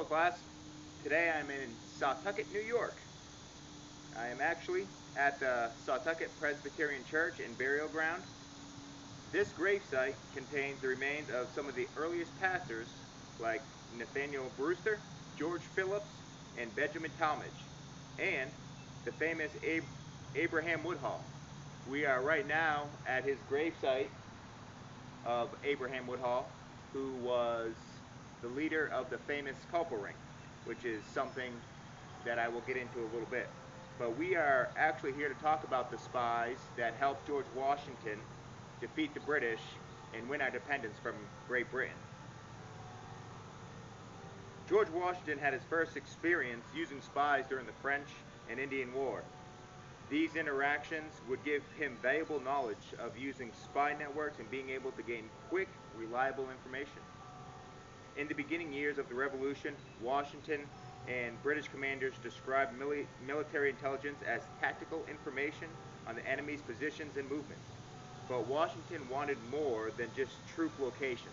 class. Today I'm in Setauket, New York. I am actually at the Setauket Presbyterian Church and Burial Ground. This gravesite contains the remains of some of the earliest pastors like Nathaniel Brewster, George Phillips, and Benjamin Talmage, and the famous Abraham Woodhull. We are right now at his gravesite of Abraham Woodhull, who was the leader of the famous Culper Ring, which is something that I will get into a little bit. But we are actually here to talk about the spies that helped George Washington defeat the British and win our independence from Great Britain. George Washington had his first experience using spies during the French and Indian War. These interactions would give him valuable knowledge of using spy networks and being able to gain quick, reliable information. In the beginning years of the Revolution, Washington and British commanders described military intelligence as tactical information on the enemy's positions and movements. But Washington wanted more than just troop locations.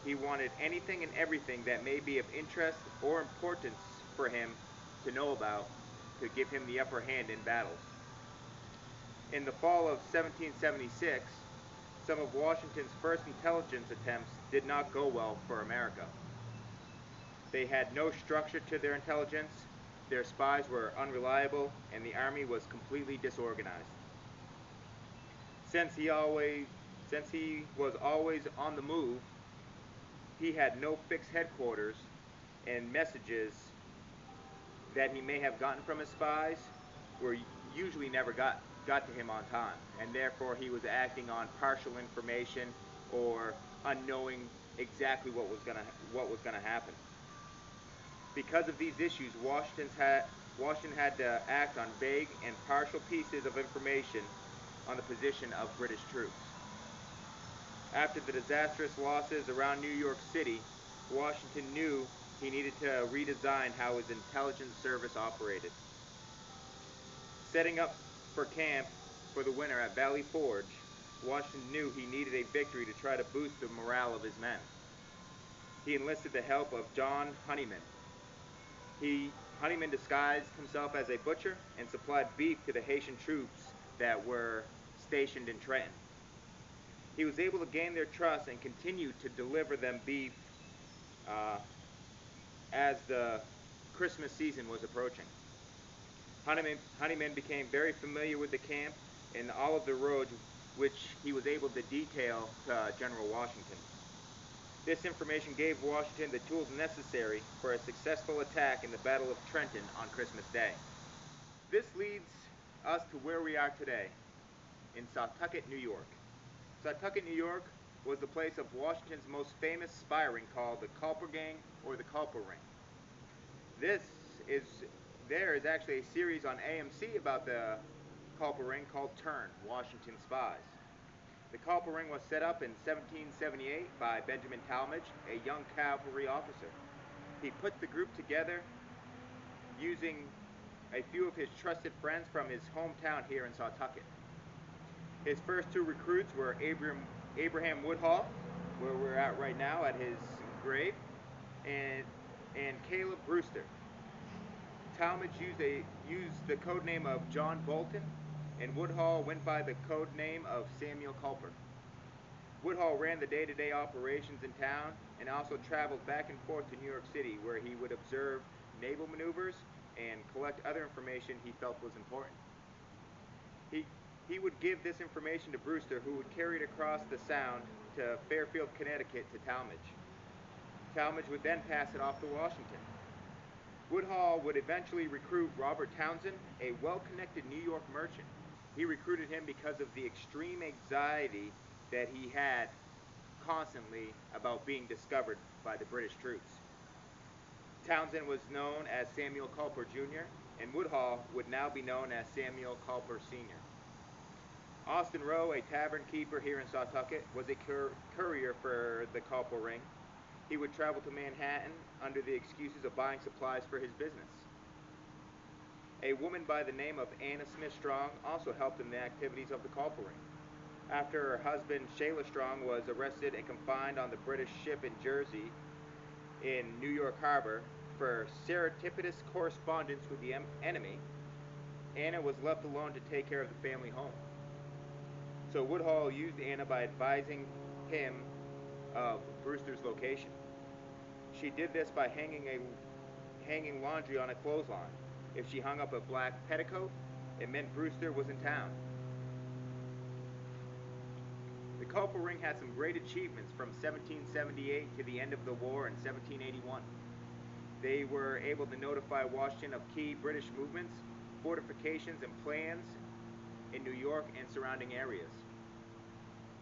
He wanted anything and everything that may be of interest or importance for him to know about to give him the upper hand in battles. In the fall of 1776, some of Washington's first intelligence attempts did not go well for America. They had no structure to their intelligence, their spies were unreliable, and the army was completely disorganized. Since he was always on the move, he had no fixed headquarters, and messages that he may have gotten from his spies were usually never got to him on time, and therefore he was acting on partial information or unknowing exactly what was going to happen. Because of these issues, Washington had to act on vague and partial pieces of information on the position of British troops. After the disastrous losses around New York City, Washington knew he needed to redesign how his intelligence service operated. Setting up for camp for the winter at Valley Forge, Washington knew he needed a victory to try to boost the morale of his men. He enlisted the help of John Honeyman. Honeyman disguised himself as a butcher and supplied beef to the Haitian troops that were stationed in Trenton. He was able to gain their trust and continued to deliver them beef as the Christmas season was approaching. Honeyman became very familiar with the camp and all of the roads, which he was able to detail to General Washington. This information gave Washington the tools necessary for a successful attack in the Battle of Trenton on Christmas Day. This leads us to where we are today, in Setauket, New York. Setauket, New York was the place of Washington's most famous spy ring called the Culper Gang or the Culper Ring. There is actually a series on AMC about the Culper Ring called Turn, Washington Spies. The Culper Ring was set up in 1778 by Benjamin Talmage, a young cavalry officer. He put the group together using a few of his trusted friends from his hometown here in Setauket. His first two recruits were Abraham Woodhull, where we're at right now at his grave, and Caleb Brewster. Talmage used the code name of John Bolton, and Woodhull went by the code name of Samuel Culper. Woodhull ran the day-to-day operations in town and also traveled back and forth to New York City, where he would observe naval maneuvers and collect other information he felt was important. He would give this information to Brewster, who would carry it across the Sound to Fairfield, Connecticut to Talmage. Talmage would then pass it off to Washington. Woodhull would eventually recruit Robert Townsend, a well-connected New York merchant. He recruited him because of the extreme anxiety that he had constantly about being discovered by the British troops. Townsend was known as Samuel Culper Jr., and Woodhull would now be known as Samuel Culper Sr. Austin Rowe, a tavern keeper here in Setauket, was a courier for the Culper Ring. He would travel to Manhattan under the excuses of buying supplies for his business. A woman by the name of Anna Smith Strong also helped in the activities of the Culper Ring. After her husband, Shayla Strong, was arrested and confined on the British ship in Jersey in New York Harbor for surreptitious correspondence with the enemy, Anna was left alone to take care of the family home. So Woodhull used Anna by advising him of Brewster's location. She did this by hanging laundry on a clothesline. If she hung up a black petticoat, it meant Brewster was in town. The culprit ring had some great achievements from 1778 to the end of the war in 1781. They were able to notify Washington of key British movements, fortifications, and plans in New York and surrounding areas.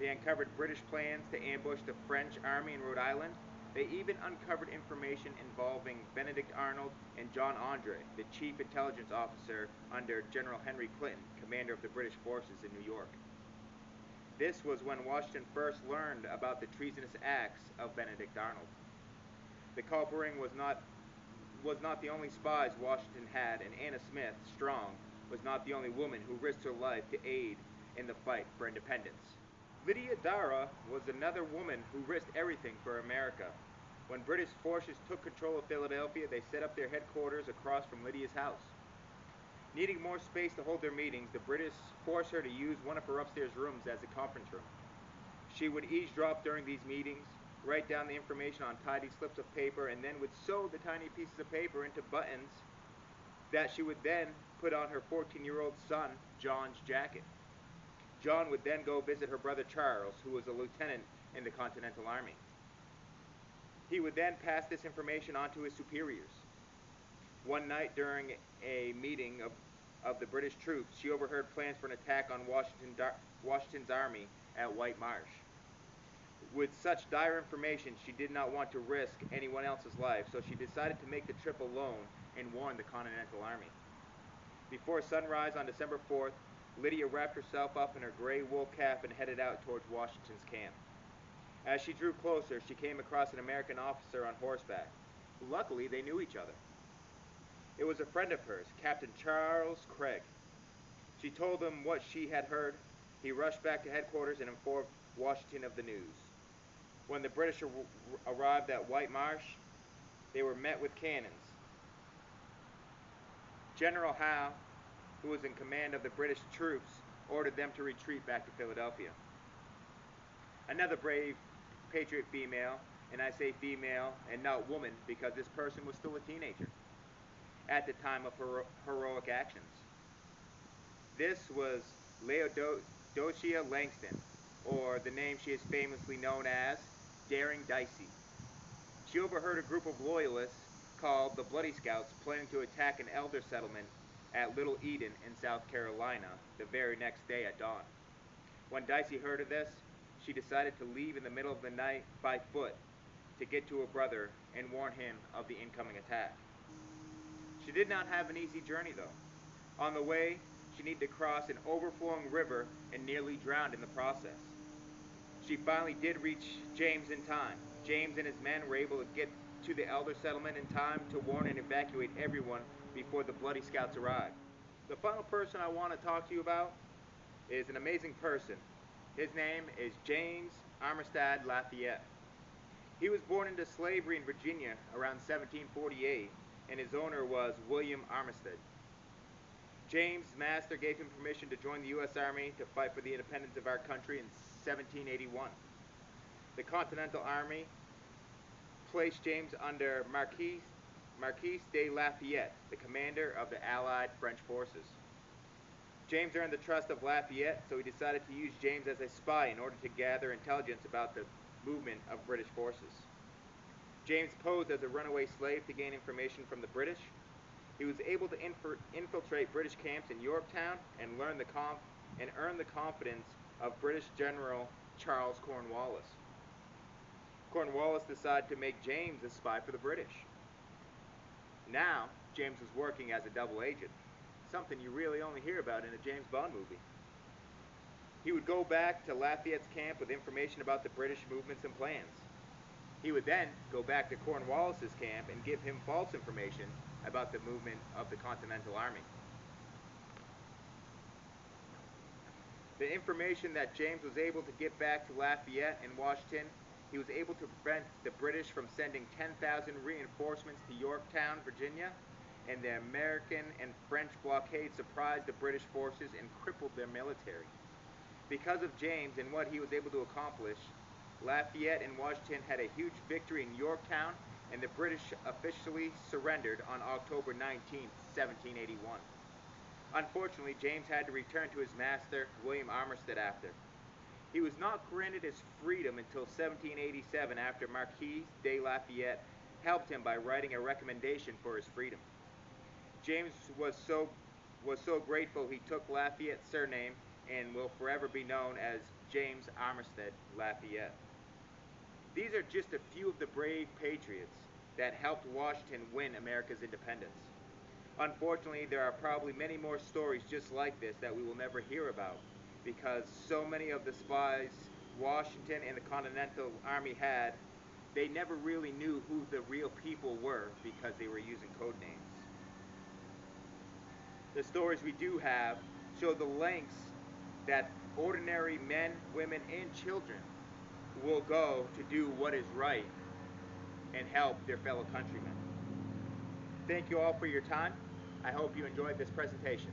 They uncovered British plans to ambush the French army in Rhode Island. They even uncovered information involving Benedict Arnold and John Andre, the chief intelligence officer under General Henry Clinton, commander of the British forces in New York. This was when Washington first learned about the treasonous acts of Benedict Arnold. The culprit ring was not the only spies Washington had, and Anna Smith, Strong, was not the only woman who risked her life to aid in the fight for independence. Lydia Dara was another woman who risked everything for America. When British forces took control of Philadelphia, they set up their headquarters across from Lydia's house. Needing more space to hold their meetings, the British forced her to use one of her upstairs rooms as a conference room. She would eavesdrop during these meetings, write down the information on tidy slips of paper, and then would sew the tiny pieces of paper into buttons that she would then put on her 14-year-old son, John's jacket. John would then go visit her brother Charles, who was a lieutenant in the Continental Army. He would then pass this information on to his superiors. One night during a meeting of the British troops, she overheard plans for an attack on Washington's army at White Marsh. With such dire information, she did not want to risk anyone else's life, so she decided to make the trip alone and warn the Continental Army. Before sunrise on December 4th, Lydia wrapped herself up in her gray wool cap and headed out towards Washington's camp. As she drew closer, she came across an American officer on horseback. Luckily, they knew each other. It was a friend of hers, Captain Charles Craig. She told him what she had heard. He rushed back to headquarters and informed Washington of the news. When the British arrived at White Marsh, they were met with cannons. General Howe, who was in command of the British troops, ordered them to retreat back to Philadelphia. Another brave patriot female, and I say female and not woman because this person was still a teenager at the time of her heroic actions. This was Leodocia Langston, or the name she is famously known as, Daring Dicey. She overheard a group of loyalists called the Bloody Scouts planning to attack an elder settlement at Little Eden in South Carolina the very next day at dawn. When Dicey heard of this, she decided to leave in the middle of the night by foot to get to her brother and warn him of the incoming attack. She did not have an easy journey though. On the way, she needed to cross an overflowing river and nearly drowned in the process. She finally did reach James in time. James and his men were able to get to the elder settlement in time to warn and evacuate everyone before the Bloody Scouts arrived. The final person I want to talk to you about is an amazing person. His name is James Armistead Lafayette. He was born into slavery in Virginia around 1748, and his owner was William Armistead. James' master gave him permission to join the U.S. Army to fight for the independence of our country in 1781. The Continental Army placed James under Marquis de Lafayette, the commander of the Allied French forces. James earned the trust of Lafayette, so he decided to use James as a spy in order to gather intelligence about the movement of British forces. James posed as a runaway slave to gain information from the British. He was able to infiltrate British camps in Yorktown and earn the confidence of British General Charles Cornwallis. Cornwallis decided to make James a spy for the British. Now, James was working as a double agent, something you really only hear about in a James Bond movie. He would go back to Lafayette's camp with information about the British movements and plans. He would then go back to Cornwallis's camp and give him false information about the movement of the Continental Army. The information that James was able to get back to Lafayette and Washington he was able to prevent the British from sending 10,000 reinforcements to Yorktown, Virginia, and the American and French blockade surprised the British forces and crippled their military. Because of James and what he was able to accomplish, Lafayette and Washington had a huge victory in Yorktown, and the British officially surrendered on October 19, 1781. Unfortunately, James had to return to his master, William Armistead, after. He was not granted his freedom until 1787 after Marquis de Lafayette helped him by writing a recommendation for his freedom. James was so grateful he took Lafayette's surname and will forever be known as James Armistead Lafayette. These are just a few of the brave patriots that helped Washington win America's independence. Unfortunately, there are probably many more stories just like this that we will never hear about, because so many of the spies Washington and the Continental Army had, they never really knew who the real people were because they were using code names. The stories we do have show the lengths that ordinary men, women, and children will go to do what is right and help their fellow countrymen. Thank you all for your time. I hope you enjoyed this presentation.